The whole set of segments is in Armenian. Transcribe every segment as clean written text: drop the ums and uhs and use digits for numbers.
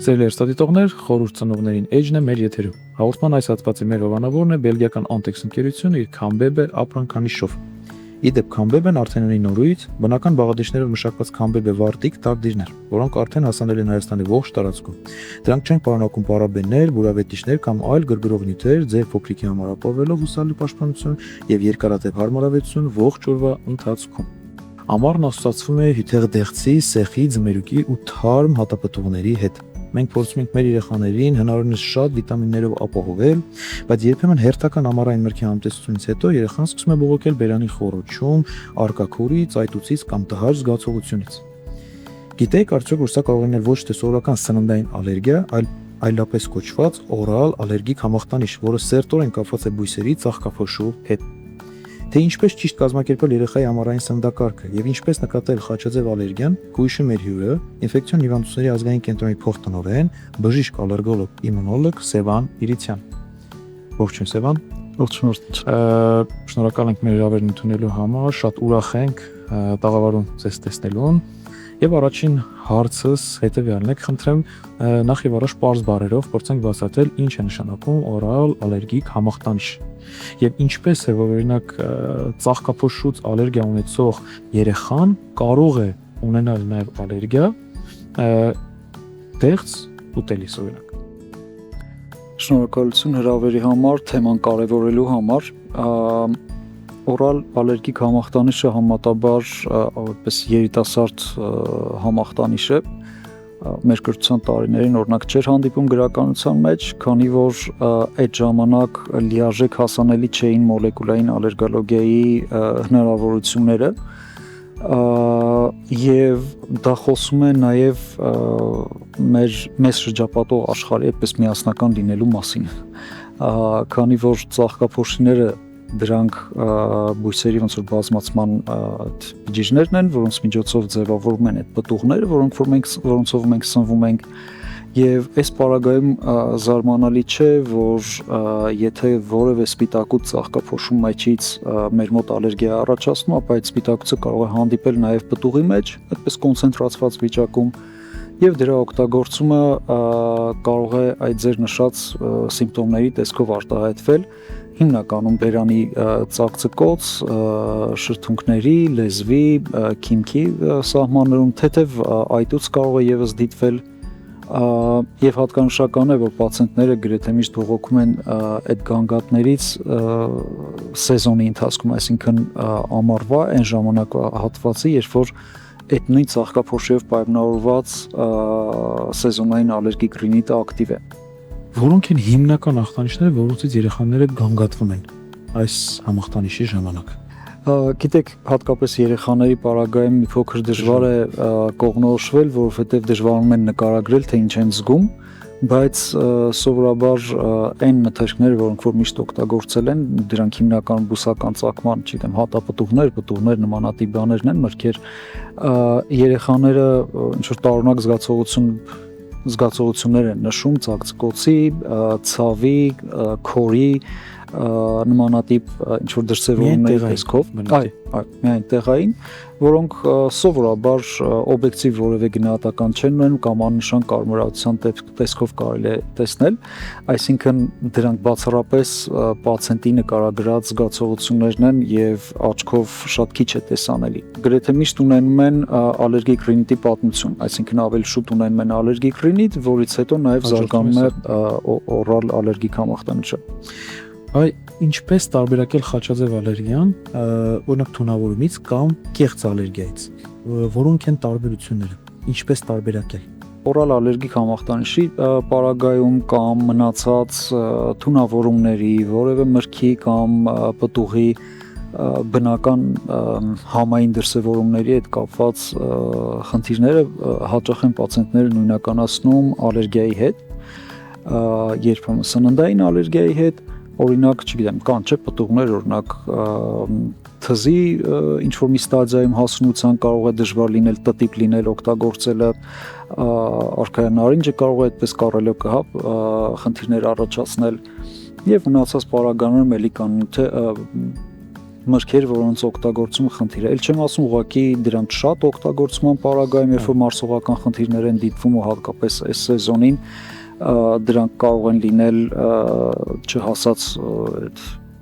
Սիրելի հեռուստադիտողներ, խորհուրդ ծնողներին Edge-ն է մեր եթերում։ Հաղորդման այս հատվածի մեր հովանավորն է բելգիական Antex ընկերությունը իր Kambebe ապրանքանիշով։ Իդեպ Kambebe-ն արդեն ունի նորույթ, բնական բաղադրիչներով մշակված Kambebe վարտիկ տակդիրներ, որոնք արդեն հասանելի են Հայաստանի ողջ տարածքում։ Դրանք չեն պարունակում պարաբեններ, բուրավետիչներ կամ այլ գրգռող նյութեր, ձեր փոքրիկի համար ապահովելով հուսալի պաշտպանություն եւ երկարատև հարմարավետություն ողջ օրվա ընթացքում։ Ամառն ասոցացվում է հյութեղդեղցի, սեխի, ձմերուկի ու թարմ հատապտուղների հետ։ Մենք փորձում ենք մեր երեխաներին հնարավորինս շատ վիտամիններով ապահովել, բայց երբեմն հերթական ամառային մրգի համտեսությունից հետո երեխան սկսում է բողոքել բերանի խոռոչում, արկաքորից, այտուցից կամ տհաճ զգացողությունից։ Գիտեք արդյոք, որ սա կարող է լինել ոչ թե սովորական սննդային ալերգիա, այլ այլապես կոչված օրալ ալերգիկ համախտանիշ, որը սերտորեն կապված է բույսերի ծաղկափոշու հետ։ Թե ինչպես ճիշտ կազմակերպել երեխայի ամառային սննդակարգը եւ ինչպես նկատել խաչաձև ալերգիան, կհույշի մեր հյուրը, ինֆեկցիոն հիվանդությունների ազգային կենտրոնի փոխտնօրեն, բժիշկ ալերգոլոգ իմունոլոգ Սևան Իրիցյան։ Ողջույն Սևան։ Ողջույն։ Շնորհակալ ենք մեր հրավերն ընդունելու համար, շատ ուրախ ենք տաղավարում ձեզ տեսնելուն։ Եվ առաջին հարցս հետևյալն է, խնդրեմ նախ եւ առաջ պարզ բառերով փորձենք բացատրել ինչ է նշանակում օրալ ալերգիկ համախտանիշ եւ ինչպես է որ օրինակ ծաղկափոշուց ալերգիա ունեցող երեխան կարող է ունենալ նաեւ ալերգիա դեղց ուտելիս օրինակ։ Շնորհակալություն հրավերի համար, թեման կարևորելու համար։ Օրալ ալերգիկ համախտանիշը համատաբար որպես երիտասարդ համախտանիշ է մեր կրթության տարիներին օրինակ չէր հանդիպում գրականության մեջ, քանի որ այդ ժամանակ լիարժեք հասանելի չէին մոլեկուլային ալերգոլոգիայի հնարավորությունները եւ դա խոսում է նաեւ մեզ շրջապատող աշխարհի այդպես միասնական լինելու մասին, քանի որ ծաղկափոշիները դրանք բույսերի ոնց որ բազմացման բջիջներն են, որոնց միջոցով ձևավորվում են այդ պտուղները, որոնցով մենք սնվում ենք, եւ այս պարագայում զարմանալի չէ, որ եթե որևէ սպիտակուց ծաղկափոշու մեջից մեր մոտ ալերգիա առաջացնում, ապա այդ սպիտակուցը կարող է հանդիպել նաեւ պտուղի մեջ, այդպես կոնցենտրացված վիճակում, եւ դրա օգտագործումը կարող է այդ ձեր նշած սիմպտոմների տեսքով արտահայտվել հիմնականում բերանի ծակծկոց, շրթունքների, լեզվի, քիմքի սահմաններում, թեթև այտուց կարող է եւս դիտվել եւ հատկանշական է, որ պացիենտները գրեթե միշտ բողոքում են այդ գանգատներից սեզոնի ընթացքում, այսինքն ամառվա այն ժամանակվա հատվածի, երբ որ այդ նույն ծաղկափոշիով պայմանավորված սեզոնային ալերգիկ ռինիտը ակտիվ է։ Որոնք են հիմնական ախտանիշները, որոնցից երեխաները գանգատվում են այս համախտանիշի ժամանակ։ Գիտեք, հատկապես երեխաների պարագայում մի փոքր դժվար է կողմնորոշվել, որովհետև դժվարանում են նկարագրել, թե ինչ են զգում, բայց սովորաբար այն մթերքները, որոնք որ միշտ օգտագործել են, դրանք հիմնական բուսական ծագման, չգիտեմ, հատապտուղներ, պտուղներ, նմանատիպ բաներն են, մրգեր, երեխաները ինչ որ տարօրինակ զգացողություններ են նշում ծակծկոցի, ցավի, քորի, նմանատիպ ինչ որ դրսևորումների տեսքով, միայն տեղային, որոնք սովորաբար օբյեկտիվ որևէ գնահատական չեն ունենում կամ աննշան կարևորության տեսքով կարելի է տեսնել, այսինքն դրանք բացառապես պացիենտի նկարագրած զգացողություններն են եւ աչքով շատ քիչ է տեսանելի։ Գրեթե միշտ ունենում են ալերգիկ ռինիտի պատմություն, այսինքն ավելի շուտ ունենում են ալերգիկ ռինիտ, որից հետո նաեւ զարգանում է օրալ ալերգիկ համախտանիշը։ Այ ինչպես տարբերակել խաչաձև ալերգիան, օրինակ թունավորումից կամ կեղծ ալերգիայից, որոնք են տարբերությունները, ինչպես տարբերակել։ Օրալ ալերգիկ համախտանիշի պարագայում կամ մնացած թունավորումների, որևէ մրգի կամ պտուղի բնական համային դրսևորումների հետ կապված խնդիրները հաճախ են պացիենտները նույնականացնում ալերգիայի հետ, երբեմն սննդային ալերգիայի հետ, օրինակ, չգիտեմ, կան չէ պտուղներ, օրինակ թզի ինչ որ մի ստադիայում հասունության կարող է դժվար լինել, տտիպ լինել օգտագործելը, արքայական նարինջը կարող է այդպես կառելոկը խնդիրներ առաջացնել եւ մնացած պարագաներում էլի կան մրգեր, որոնց օգտագործումը խնդիր է։ Էլ չեմ ասում ուղղակի դրանց շատ օգտագործման պարագայում, երբ որ մարսողական խնդիրներ են դիտվում ու հատկապես այս սեզոնին դրանք կարող են լինել չհասած այդ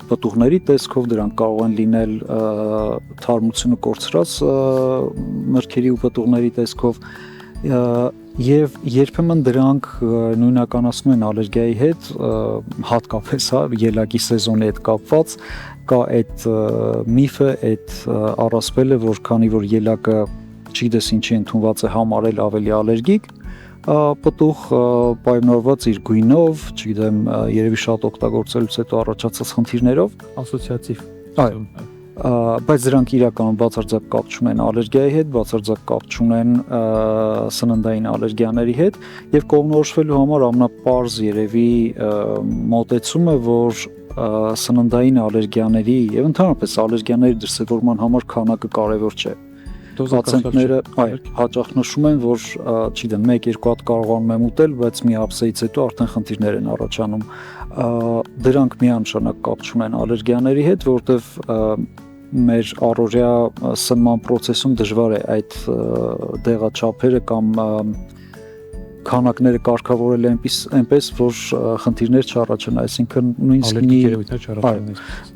պտուղների տեսքով, դրանք կարող են լինել թարմությունը կորցրած մրգերի ու պտուղների տեսքով եւ երբեմն դրանք նույնականացնում են ալերգիայի հետ, հատկապես ելակի սեզոնի հետ կապված կա այդ միֆը, այդ առասպելը, որ քանի որ ելակը չգիտես ինչի ընդունված է համարել ավելի ալերգիկ, պտուղ պայմանավորված իր գույնով, չգիտեմ, երևի շատ օգտագործելուց հետո առաջացած խնդիրներով, ասոցիատիվ։ Այո, բայց դրանք իրականում բացարձակ կապ չունեն ալերգիայի հետ, բացարձակ կապ չունեն սննդային ալերգիաների հետ եւ կողմնորոշվելու համար ամենապարզ երևի մոտեցումը, որ սննդային ալերգիաների եւ ընդհանրապես ալերգիաների դրսևորման համար քանակը կարեւոր չէ։ Պացիենտները հաճախ նշում են, որ չգիտեմ, 1-2 հատ կարողանում եմ ուտել, բայց մի ափսեից հետո արդեն խնդիրներ են առաջանում։ Դրանք միանշանակ կապ չունեն ալերգիաների հետ, որովհետև մեր առօրյա սնման process-ում դժվար է այդ դեղաչափերը կամ քանակները կարգավորել այնպես, որ խնդիրներ չառաջանա, այսինքն նույնիսկ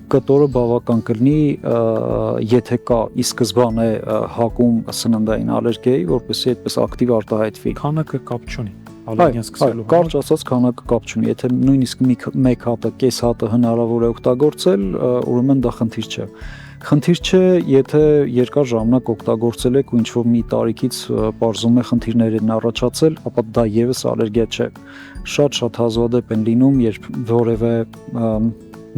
կտորը բավական կլինի, եթե կա ի սկզբանե հակում սննդային ալերգիայի, որպեսզի այդպես ակտիվ արտահայտվի։ Քանակը կապ չունի ալերգիան սկսելու համար։ Կարճ ասած քանակը կապ չունի, եթե նույնիսկ մեկ հատը, կես հատը հնարավոր է օգտագործել, ուրեմն դա խնդիր չէ։ Խնդիր չէ, եթե երկար ժամանակ օգտագործել եք ու ինչ-որ մի տարիքից պարզում է խնդիրներ են առաջացել, ապա դա եւս ալերգիա չէ։ Շատ հազվադեպ են լինում, երբ որևէ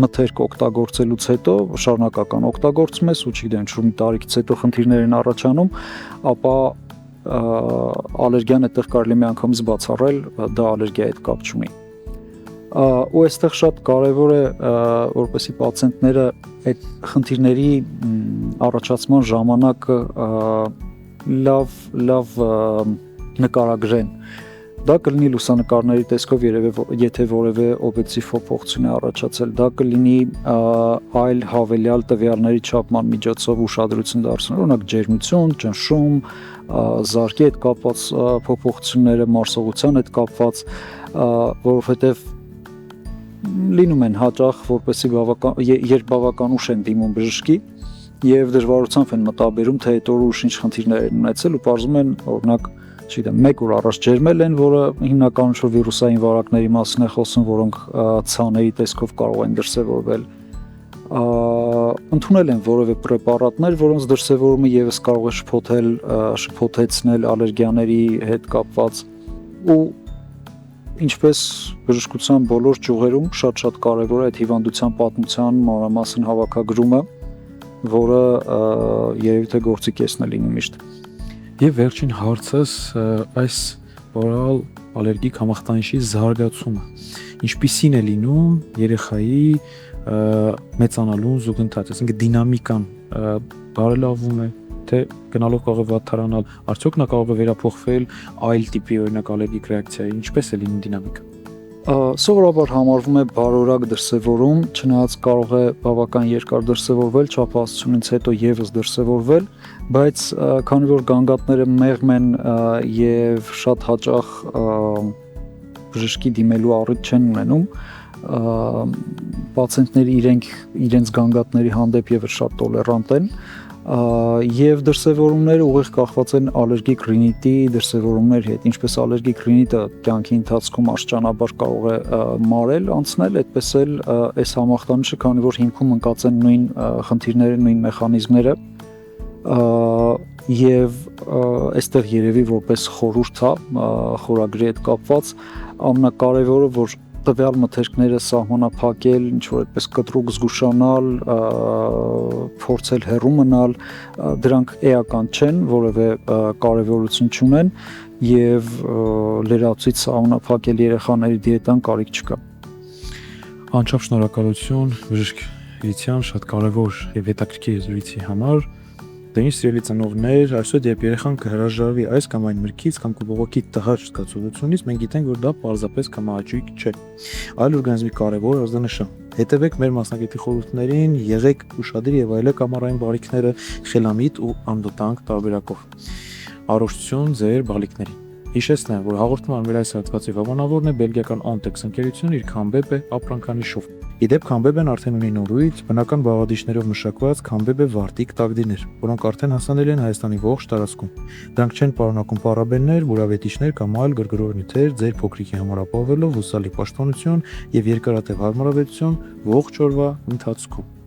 մթերք օգտագործելուց հետո շարունակական օգտագործում ես ու չգիտեմ, ինչ-որ մի տարիքից հետո խնդիրներ են առաջանում, ապա ալերգիան այդտեղ կարելի է միանգամից բացառել, դա ալերգիայի հետ կապ չունի։ Ու այստեղ շատ կարևոր է, որպեսզի պացիենտները այդ խնդիրների առաջացման ժամանակը լավ նկարագրեն։ Դա կլինի լուսանկարների տեսքով, եթե որևէ օբյեկտիվ փոփոխություն է առաջացել, դա կլինի այլ հավելյալ տվյալների չափման միջոցով ուշադրություն դարձնել, օրինակ ջերմություն, ճնշում, զարկի հետ կապված փոփոխությունները, մարսողության հետ կապված, որովհետև լինում են հաճախ, որպեսզի երբ բավական ուշ են դիմում բժշկի եւ դժվարությամբ են մտաբերում, թե այդ օրը ուշ ինչ խնդիրներ են ունեցել ու պարզում են, օրինակ, չգիտեմ, 1 օր առաջ ջերմել են, որը հիմնականում շուտ վիրուսային վարակների մասին է խոսում, որոնք ցաների տեսքով կարող են դրսևորվել։ Ընդունել են որևէ պրեպարատներ, որոնց դրսևորումը եւս կարող է շփոթեցնել ալերգիաների հետ կապված ու ինչպես բժշկության բոլոր ճյուղերում շատ կարևոր է այդ հիվանդության պատմության մանրամասն հավաքագրումը, որը երևի թե գործի կեսն է լինում միշտ։ Եվ վերջին հարցս այս օրալ ալերգիկ համախտանիշի զարգացումը։ Ինչպիսին է լինում երեխայի մեծանալու զուգընթաց, այսինքն դինամիկան բարելավում է, թե գնալով կարող է վատթարանալ, արդյոք նա կարող է վերափոխվել այլ տիպի օրինակ ալերգիկ ռեակցիայի, ինչպես է լինում դինամիկը։ Սովորաբար համարվում է բարորակ դրսևորում, չնայած կարող է բավական երկար դրսևորվել, չափազանցությունից հետո եւս դրսևորվել, բայց քանի որ գանգատները մեղմ են եւ շատ հաճախ բժշկի դիմելու առիթ չեն ունենում, պացիենտները իրենց գանգատների հանդեպ եւս շատ տոլերանտ են եւ դրսևորումները ուղիղ կախված են ալերգիկ ռինիտի դրսևորումների հետ, ինչպես ալերգիկ ռինիտը կյանքի ընթացքում աստիճանաբար կարող է մարել, անցնել, այդպես էլ այս համախտանիշը, քանի որ հիմքում ընկած են նույն խնդիրները, նույն մեխանիզմները եւ այստեղ երևի որպես խորհուրդ է խորագրի հետ կապված ամենակարևորը, որ տվյալ մթերքները սահմանափակել, ինչ-որ այդպես կտրուկ զգուշանալ, փորձել հեռու մնալ, դրանք էական չեն, որևէ կարևորություն չունեն եւ լրացուցիչ սահմանափակել երեխաների դիետան կարիք չկա։ Անչափ շնորհակալություն բժիշկ Իրիցյան, շատ կարևոր եւ հետաքրքիր զրույցի համար։ Դենիս սիրելի ծնողներ, այսօր երբ երեխան կհրաժարվի այս կամ այն մրգից կամ կբողոքի տհաճ զգացողությունից, մենք գիտենք, որ դա պարզապես կամահաճույք չէ, այլ օրգանիզմի կարևոր ազդանշան։ Հետևեք մեր մասնագետի խորհուրդներին, եղեք ուշադիր եւ այլեք ամառային բարիքները խելամիտ ու անվտանգ տարբերակով։ Առողջություն ձեր բալիկներին։ Հիշեցնեմ, որ հաղորդման մեր այս հատվածի հովանավորն է բելգիական Ontex ընկերությունը իր Քամբեբե ապրանքանիշով։ Իդեպ Քամբեբեն արդեն ունի նորույթ բնական բաղադրիչներով մշակված Քամբեբե վարտիկ տագդիներ, որոնք արդեն հասանելի են Հայաստանի ողջ տարածքում։ Դրանք չեն պարունակում պարաբեններ, բուրավետիչներ կամ այլ գրգռող նյութեր, ձեր փոքրիկի համար ապահովելով հուսալի պաշտպանություն եւ երկարատև հարմարավետություն ողջ օրվա ընթացքում։